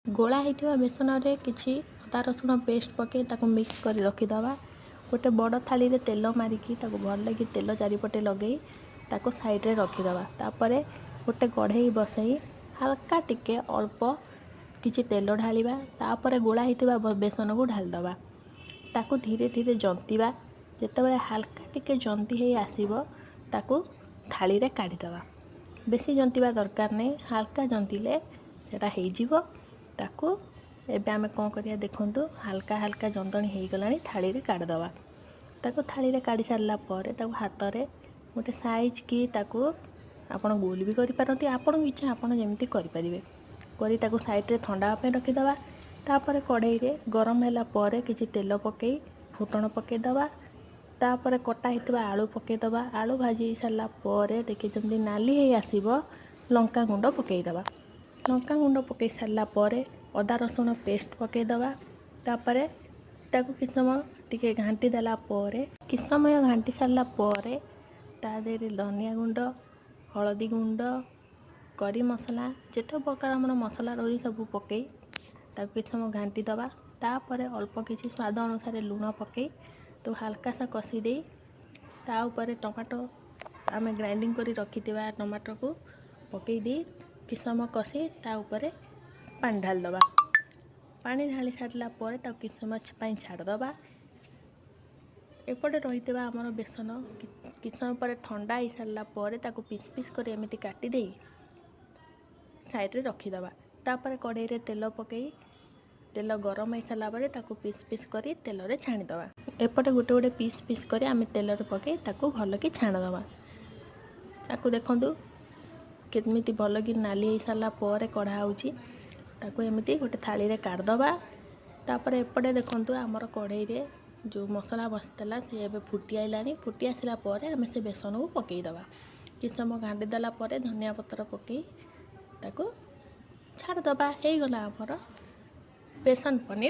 गोला होता बेसन में किसी अदा रसुण पेस्ट पकई मिक्स कर रखीदे। गोटे बड़ थाली रे तेल मारिकी भल लगे तेल चारिपटे लगे साइड रे रखीदे। तापर गोटे कढ़ई बसई हल्का टिके अल्प किसी तेल ढालिबा। तापर गोला होता बेसन को ढालदबा। ताकू धीरे धीरे जंतीबा। जितेबाला हल्का टिके जंती है आसीबो ताकू थाली रे काढ़ीदबा। बेसी जंतीबा दरकार नहीं, हल्का जंतीले सेटा हो ताकू एबे आमे कौन करिया देखंतु हल्का हल्का जंतणी हो गलानी थाली रे काढ़दबा। ताकू थाली रे काढ़ी सारला परे ताकू हाथ रे गोटे साइज की ताकू आपण गोल भी करि पारंती। आपण इच्छा आपण जेमती करि परिबे करी ताकू साइड रे ठंडा पे रखीदबा। तापर कढ़ई रे गरम होला परे किछि तेल पकई फुटण पकई दबा। तापर कटा हितबा आलू पकई दबा। आलू भाजी सारला परे देखि जंती नाली हे आसीबो लंका गुंड पकई दबा। लंका गुंड पकई सारला परे अदा रसुण पेस्ट पकई दबा। तापर ताकू किछ समय टिके घांटी देला परे किछ समय घांटी सारला परे ता देहरे धनिया गुंड, हळदी गुंड, करी मसला जेते प्रकार हमर मसला रही सब पकई ताकू किछ समय घांटी दबा। तापर अल्प किछि स्वाद अनुसार लूण पकई तो हल्का सा कसी दे ता ऊपर टमाटो आमे ग्राइंडिंग करी रखीथिबा टमाटो को पकई दे किछ समय कसी ता ऊपर पानी ढाल दबा। पानी ढाली सारला परे ता किछ समय पाई छाड़ दबा। एपटे रहितबा हमर बेसन किछ समय पर ठंडा हो सारला परे ताकू पीस पीस कर एमिति काटी दे साइड रे रखी दबा। तापर कढ़ई रे तेल पकई तेल गरम हो सारला परे ताकू पीस पीस करी तेल रे छाणी दबा। एपटे गोटे गोटे पीस पीस करी आमे तेल रे पकई ताकू भल कि छाण दबा। ताकू देखंतु केमिति भल कि नाली हो सारला परे कढ़ा होउची ताकू एमिति गोटे थाली रे काढ़ दबा। तापर एपटे देखंतु हमर कढ़ई रे जो मसला बसतला से एबे फुटी आइलानी। फुटी आसिला परे आमे से बेसन को पकई दबा। किछ समय घांटी देला परे धनिया पत्र पकई ताकू छाड़ दबा। हे गला हमर बेसन पनीर